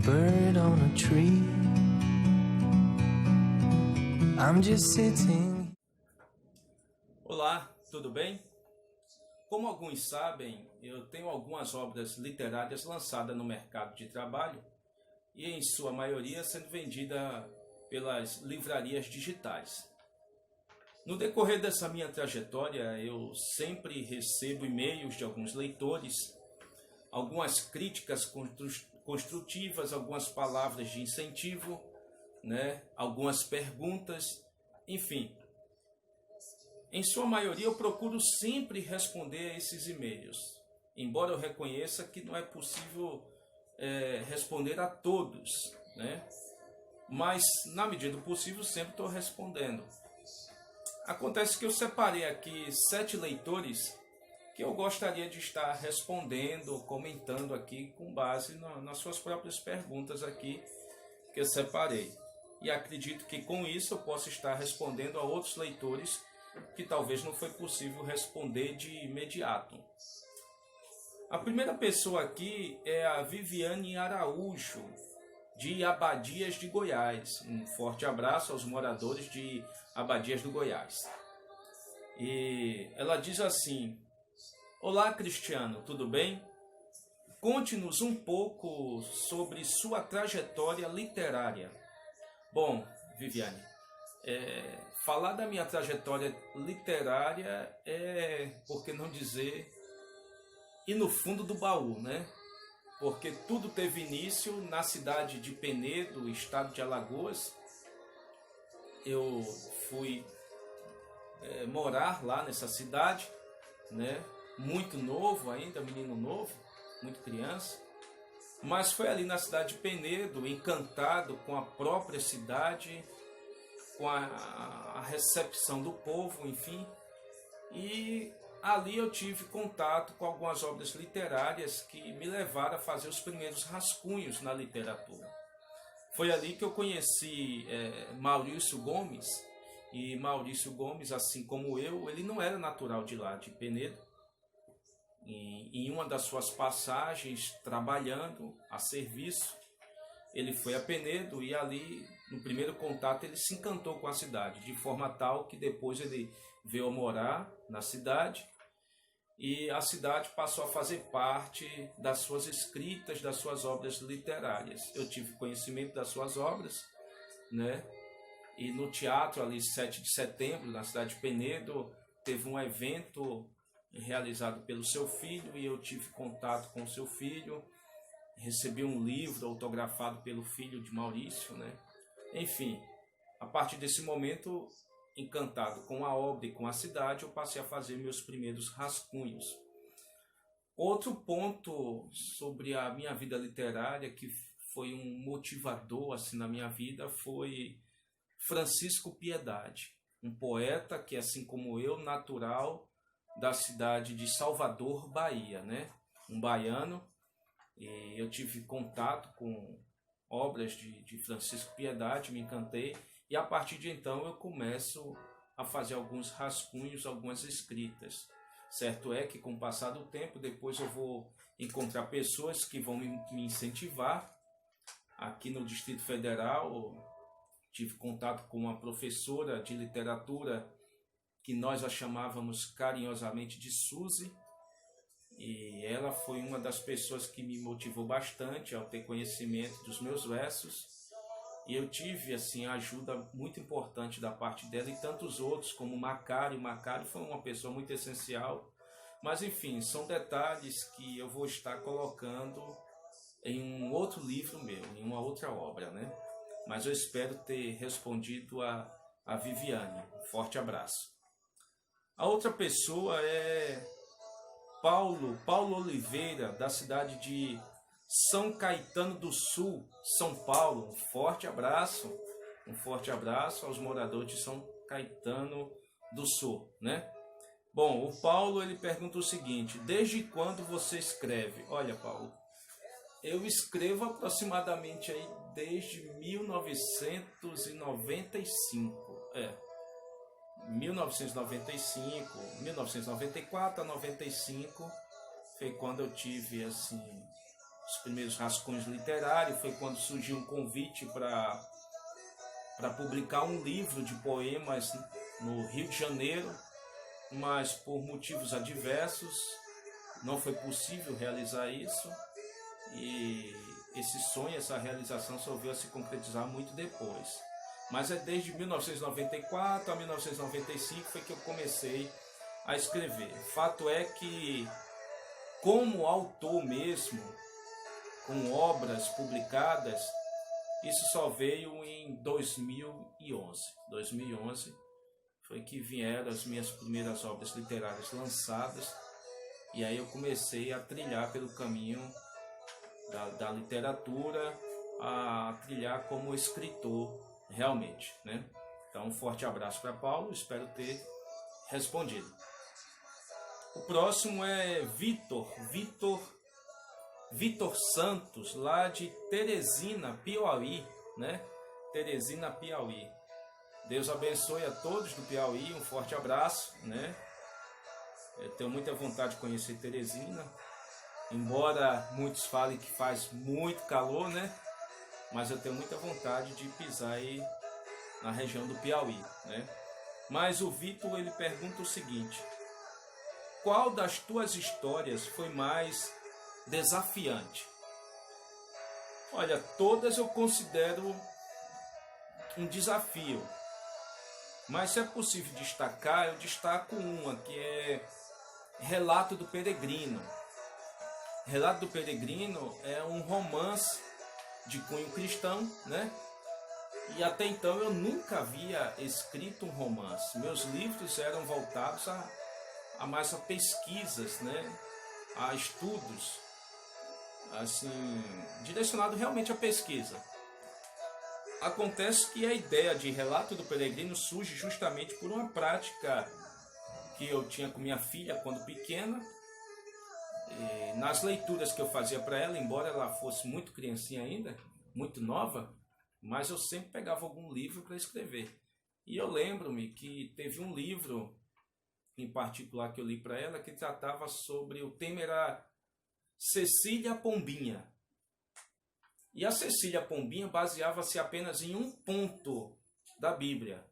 bird on a tree. I'm just sitting. Olá, tudo bem? Como alguns sabem, eu tenho algumas obras literárias lançadas no mercado de trabalho e em sua maioria sendo vendida pelas livrarias digitais. No decorrer dessa minha trajetória, eu sempre recebo e-mails de alguns leitores, algumas críticas construtivas, algumas palavras de incentivo, algumas perguntas, enfim. Em sua maioria eu procuro sempre responder a esses e-mails, embora eu reconheça que não é possível responder a todos, mas na medida do possível sempre estou respondendo. Acontece que eu separei aqui 7 leitores que eu gostaria de estar respondendo, comentando aqui com base nas suas próprias perguntas aqui que eu separei. E acredito que com isso eu posso estar respondendo a outros leitores que talvez não foi possível responder de imediato. A primeira pessoa aqui é a Viviane Araújo, de Abadias de Goiás. Um forte abraço aos moradores de Abadias do Goiás. E ela diz assim: olá, Cristiano, tudo bem? Conte-nos um pouco sobre sua trajetória literária. Bom, Viviane, falar da minha trajetória literária é, por que não dizer, ir no fundo do baú, Porque tudo teve início na cidade de Penedo, estado de Alagoas. Eu fui morar lá nessa cidade, muito novo ainda, menino novo, muito criança. Mas foi ali na cidade de Penedo, encantado com a própria cidade, com a recepção do povo, enfim. E ali eu tive contato com algumas obras literárias que me levaram a fazer os primeiros rascunhos na literatura. Foi ali que eu conheci Maurício Gomes, e Maurício Gomes, assim como eu, ele não era natural de lá, de Penedo. Em uma das suas passagens, trabalhando a serviço, ele foi a Penedo e ali, no primeiro contato, ele se encantou com a cidade, de forma tal que depois ele veio morar na cidade e a cidade passou a fazer parte das suas escritas, das suas obras literárias. Eu tive conhecimento das suas obras, E no teatro ali 7 de setembro, na cidade de Penedo, teve um evento realizado pelo seu filho e eu tive contato com o seu filho, recebi um livro autografado pelo filho de Maurício, Enfim, a partir desse momento, encantado com a obra e com a cidade, eu passei a fazer meus primeiros rascunhos. Outro ponto sobre a minha vida literária, que foi um motivador assim, na minha vida, foi Francisco Piedade, um poeta que, assim como eu, natural da cidade de Salvador, Bahia, Um baiano. E eu tive contato com obras de Francisco Piedade, me encantei, e a partir de então eu começo a fazer alguns rascunhos, algumas escritas. Certo é que com o passar do tempo, depois eu vou encontrar pessoas que vão me incentivar. Aqui no Distrito Federal, tive contato com uma professora de literatura que nós a chamávamos carinhosamente de Suzy, e ela foi uma das pessoas que me motivou bastante ao ter conhecimento dos meus versos, e eu tive assim a ajuda muito importante da parte dela e tantos outros como Macário. Macário foi uma pessoa muito essencial, mas enfim, são detalhes que eu vou estar colocando em um outro livro meu, em uma outra obra, Mas eu espero ter respondido a Viviane. Um forte abraço. A outra pessoa é Paulo Oliveira, da cidade de São Caetano do Sul, São Paulo. Um forte abraço aos moradores de São Caetano do Sul, Bom, o Paulo ele pergunta o seguinte: desde quando você escreve? Olha, Paulo, eu escrevo aproximadamente aí desde 1995. 1995, 1994 a 95 foi quando eu tive assim os primeiros rascunhos literários. Foi quando surgiu um convite para publicar um livro de poemas no Rio de Janeiro, mas por motivos adversos não foi possível realizar isso, e esse sonho, essa realização só veio a se concretizar muito depois. Mas é desde 1994 a 1995 foi que eu comecei a escrever. Fato é que, como autor mesmo, com obras publicadas, isso só veio em 2011. 2011 foi que vieram as minhas primeiras obras literárias lançadas, e aí eu comecei a trilhar pelo caminho da literatura, a trilhar como escritor realmente, né? Então, um forte abraço para Paulo, espero ter respondido. O próximo é Vitor Santos, lá de Teresina, Piauí, né? Teresina, Piauí. Deus abençoe a todos do Piauí, um forte abraço, né? Eu tenho muita vontade de conhecer Teresina, embora muitos falem que faz muito calor, né? Mas eu tenho muita vontade de pisar aí na região do Piauí, né? Mas o Vitor, ele pergunta o seguinte: qual das tuas histórias foi mais desafiante? Olha, todas eu considero um desafio, mas se é possível destacar, eu destaco uma, que é Relato do Peregrino. Relato do Peregrino é um romance de cunho cristão, né? E até então eu nunca havia escrito um romance. Meus livros eram voltados a mais a pesquisas, né? A estudos, assim, direcionado realmente à pesquisa. Acontece que a ideia de Relato do Peregrino surge justamente por uma prática que eu tinha com minha filha quando pequena. E nas leituras que eu fazia para ela, embora ela fosse muito criancinha ainda, muito nova, mas eu sempre pegava algum livro para escrever. E eu lembro-me que teve um livro em particular que eu li para ela, que tratava sobre, o tema era Cecília Pombinha. E a Cecília Pombinha baseava-se apenas em um ponto da Bíblia.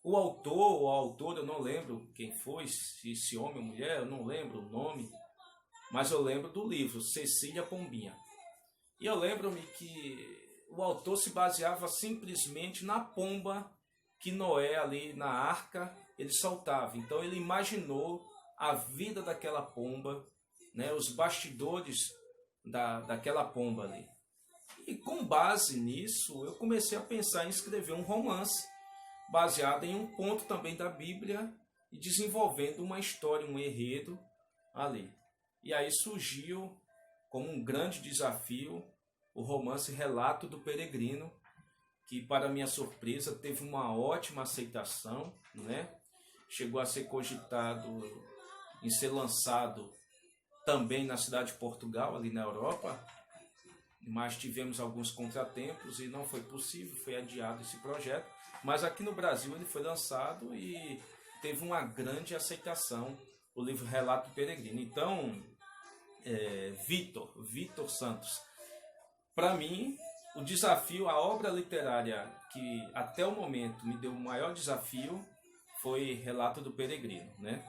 O autor ou a autora, eu não lembro quem foi, se homem ou mulher, eu não lembro o nome, mas eu lembro do livro, Cecília Pombinha. E eu lembro-me que o autor se baseava simplesmente na pomba que Noé, ali na arca, ele soltava. Então ele imaginou a vida daquela pomba, né, os bastidores daquela pomba ali. E com base nisso, eu comecei a pensar em escrever um romance baseado em um ponto também da Bíblia e desenvolvendo uma história, um enredo ali. E aí surgiu como um grande desafio o romance Relato do Peregrino, que, para minha surpresa, teve uma ótima aceitação, né? Chegou a ser cogitado em ser lançado também na cidade de Portugal, ali na Europa, mas tivemos alguns contratempos e não foi possível, foi adiado esse projeto. Mas aqui no Brasil ele foi lançado e teve uma grande aceitação, o livro Relato do Peregrino. Então, Vitor Santos, para mim, o desafio, a obra literária que até o momento me deu o maior desafio foi Relato do Peregrino, né?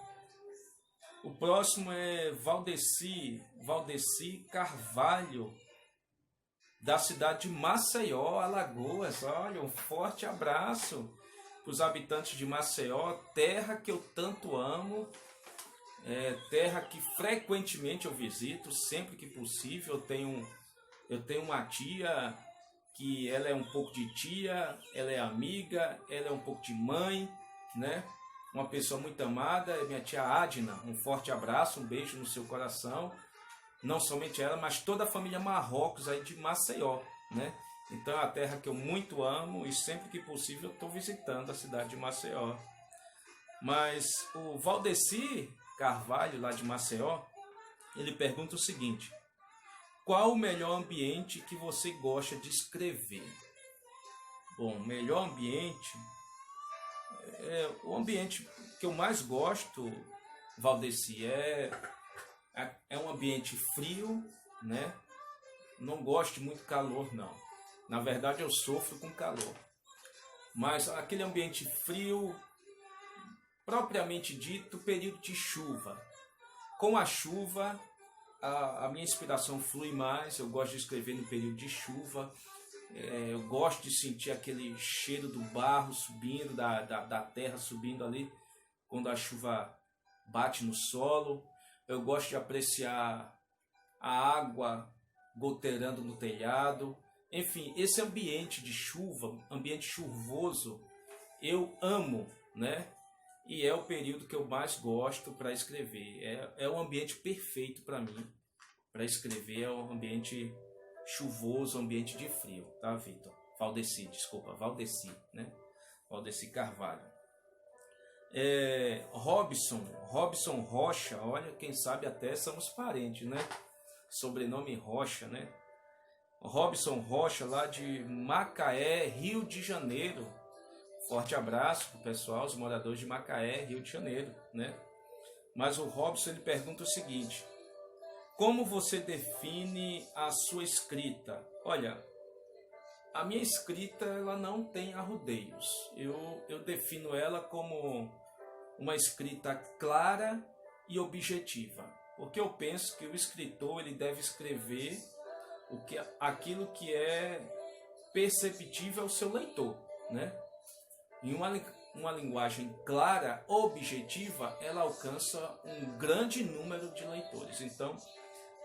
O próximo é Valdeci Carvalho, da cidade de Maceió, Alagoas. Olha, um forte abraço para os habitantes de Maceió, terra que eu tanto amo, terra que frequentemente eu visito, sempre que possível. Eu tenho uma tia que ela é um pouco de tia, ela é amiga, ela é um pouco de mãe, né? Uma pessoa muito amada, é minha tia Adna. Um forte abraço, um beijo no seu coração. Não somente ela, mas toda a família Marrocos aí de Maceió, né? Então é a terra que eu muito amo e sempre que possível eu estou visitando a cidade de Maceió. Mas o Valdeci Carvalho, lá de Maceió, ele pergunta o seguinte: qual o melhor ambiente que você gosta de escrever? Bom, o melhor ambiente, o ambiente que eu mais gosto, Valdeci, é um ambiente frio, né? não gosto de muito calor, não. Na verdade, eu sofro com calor. Mas aquele ambiente frio, propriamente dito, período de chuva. Com a chuva, a minha inspiração flui mais. Eu gosto de escrever no período de chuva. Eu gosto de sentir aquele cheiro do barro subindo, da terra subindo ali, quando a chuva bate no solo. Eu gosto de apreciar a água goteirando no telhado. Enfim, esse ambiente de chuva, ambiente chuvoso, eu amo, né? E é o período que eu mais gosto para escrever. É o ambiente perfeito para mim, para escrever. É o ambiente chuvoso, ambiente de frio, tá, Vitor? Valdeci, né? Valdeci Carvalho. Robson Rocha, olha, quem sabe até somos parentes, né? Sobrenome Rocha, né? Robson Rocha, lá de Macaé, Rio de Janeiro. Forte abraço pro pessoal, os moradores de Macaé, Rio de Janeiro, né? Mas o Robson, ele pergunta o seguinte: como você define a sua escrita? Olha, a minha escrita, ela não tem arrudeios. Eu defino ela como uma escrita clara e objetiva. Porque eu penso que o escritor, ele deve escrever aquilo que é perceptível ao seu leitor, né? Em uma linguagem clara, objetiva, ela alcança um grande número de leitores. Então,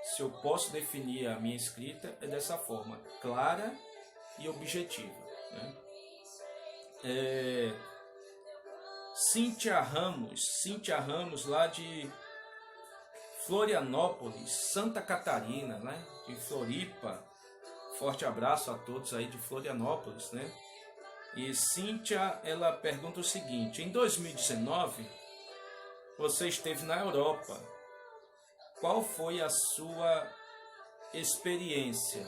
se eu posso definir a minha escrita, é dessa forma, clara e objetiva, né? Cíntia Ramos, lá de Florianópolis, Santa Catarina, né? De Floripa. Forte abraço a todos aí de Florianópolis, né? E Cíntia, ela pergunta o seguinte: em 2019, você esteve na Europa. Qual foi a sua experiência?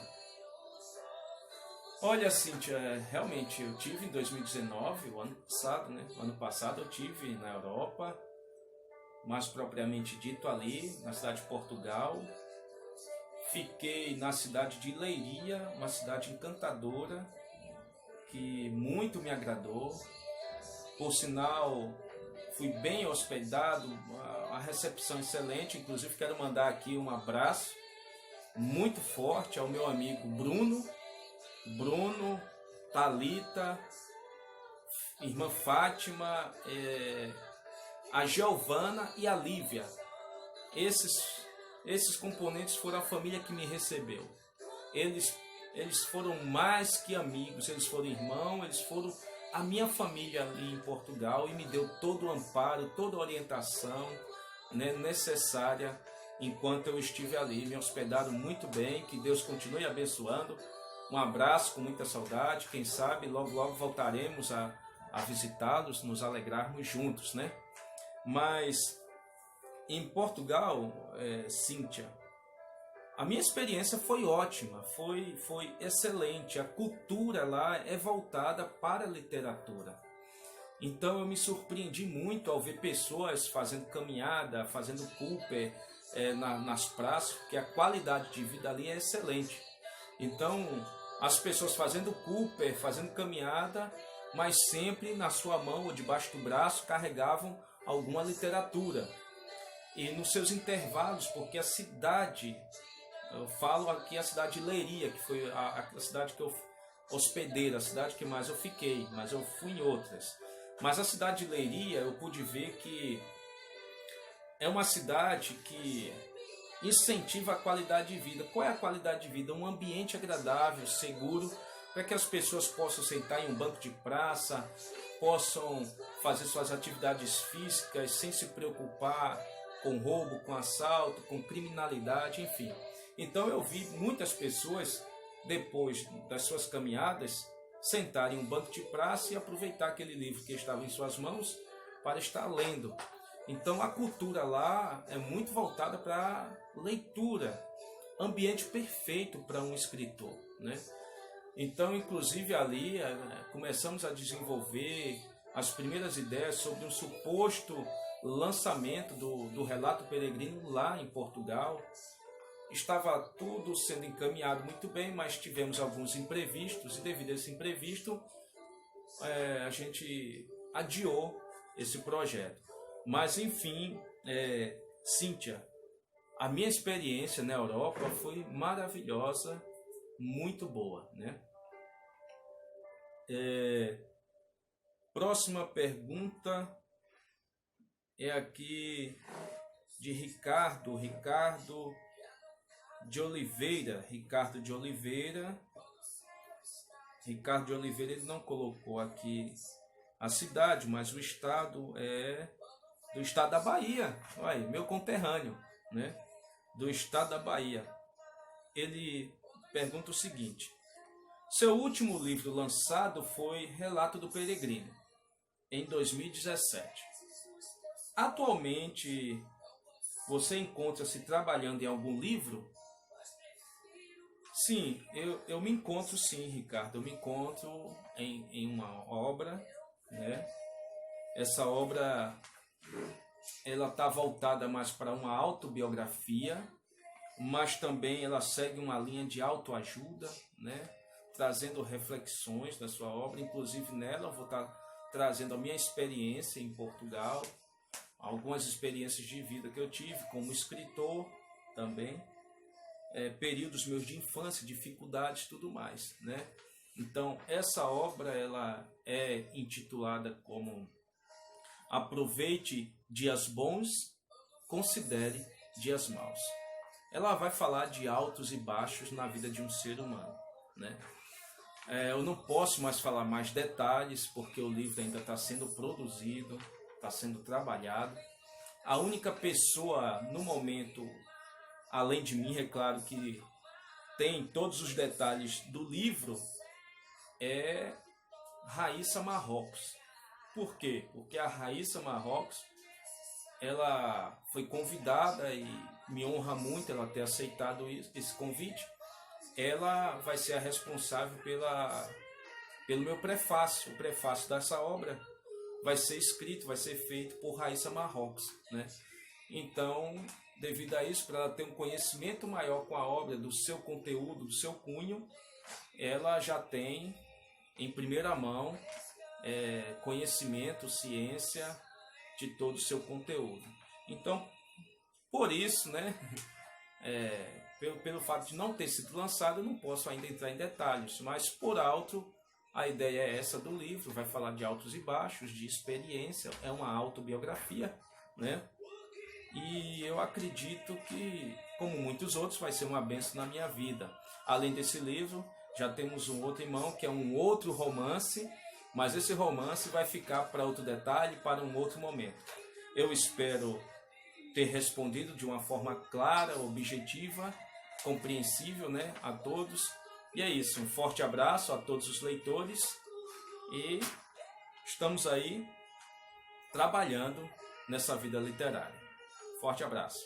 Olha, Cíntia, realmente eu tive em 2019, o ano passado, né? O ano passado eu tive na Europa, mais propriamente dito ali, na cidade de Portugal. Fiquei na cidade de Leiria, uma cidade encantadora, que muito me agradou. Por sinal, fui bem hospedado, a recepção excelente. Inclusive quero mandar aqui um abraço muito forte ao meu amigo Bruno, Thalita, irmã Fátima, a Giovana e a Lívia. Esses componentes foram a família que me recebeu. Eles foram mais que amigos, eles foram irmãos, eles foram a minha família ali em Portugal e me deu todo o amparo, toda a orientação, né, necessária enquanto eu estive ali. Me hospedaram muito bem, que Deus continue abençoando. Um abraço com muita saudade, quem sabe logo voltaremos a visitá-los, nos alegrarmos juntos, né? Mas em Portugal, Cíntia, a minha experiência foi ótima, foi excelente. A cultura lá é voltada para a literatura. Então eu me surpreendi muito ao ver pessoas fazendo caminhada, fazendo Cooper nas praças, porque a qualidade de vida ali é excelente. Então as pessoas fazendo Cooper, fazendo caminhada, mas sempre na sua mão ou debaixo do braço carregavam alguma literatura. E nos seus intervalos, porque a cidade, eu falo aqui a cidade de Leiria, que foi a cidade que eu hospedei, a cidade que mais eu fiquei, mas eu fui em outras. Mas a cidade de Leiria, eu pude ver que é uma cidade que incentiva a qualidade de vida. Qual é a qualidade de vida? Um ambiente agradável, seguro, para que as pessoas possam sentar em um banco de praça, possam fazer suas atividades físicas sem se preocupar com roubo, com assalto, com criminalidade, enfim. Então eu vi muitas pessoas, depois das suas caminhadas, sentarem em um banco de praça e aproveitar aquele livro que estava em suas mãos para estar lendo. Então a cultura lá é muito voltada para leitura, ambiente perfeito para um escritor, né? Então, inclusive ali começamos a desenvolver as primeiras ideias sobre um suposto lançamento do Relato Peregrino lá em Portugal. estava tudo sendo encaminhado muito bem, mas tivemos alguns imprevistos e devido a esse imprevisto a gente adiou esse projeto. Mas enfim, Cíntia, a minha experiência na Europa foi maravilhosa, muito boa, né? Próxima pergunta é aqui de Ricardo de Oliveira. Ricardo de Oliveira, ele não colocou aqui a cidade, mas o estado é do estado da Bahia. Olha, meu conterrâneo, né? Do estado da Bahia. Ele pergunta o seguinte: seu último livro lançado foi Relato do Peregrino, em 2017. Atualmente, você encontra-se trabalhando em algum livro? Sim, eu me encontro sim, Ricardo. Eu me encontro em uma obra, né? Essa obra, ela está voltada mais para uma autobiografia, mas também ela segue uma linha de autoajuda, né? Trazendo reflexões da sua obra. Inclusive nela eu vou estar trazendo a minha experiência em Portugal, algumas experiências de vida que eu tive como escritor também, períodos meus de infância, dificuldades, tudo mais, né? Então essa obra ela é intitulada como Aproveite Dias Bons, Considere Dias Maus. Ela vai falar de altos e baixos na vida de um ser humano, né? Eu não posso mais falar mais detalhes porque o livro ainda está sendo produzido, está sendo trabalhado. A única pessoa no momento, além de mim, é claro, que tem todos os detalhes do livro, é Raíssa Marrocos. Por quê? Porque a Raíssa Marrocos, ela foi convidada e me honra muito ela ter aceitado esse convite. Ela vai ser a responsável pelo meu prefácio. O prefácio dessa obra vai ser escrito, vai ser feito por Raíssa Marrocos, né? Então, devido a isso, para ela ter um conhecimento maior com a obra, do seu conteúdo, do seu cunho, ela já tem em primeira mão conhecimento, ciência de todo o seu conteúdo. Então, por isso, né? Pelo fato de não ter sido lançado, eu não posso ainda entrar em detalhes, mas por alto, a ideia é essa do livro, vai falar de altos e baixos, de experiência, é uma autobiografia, né? E eu acredito que, como muitos outros, vai ser uma bênção na minha vida. Além desse livro, já temos um outro irmão, que é um outro romance, mas esse romance vai ficar para outro detalhe, para um outro momento. Eu espero ter respondido de uma forma clara, objetiva, compreensível, né, a todos. E é isso, um forte abraço a todos os leitores e estamos aí trabalhando nessa vida literária. Forte abraço.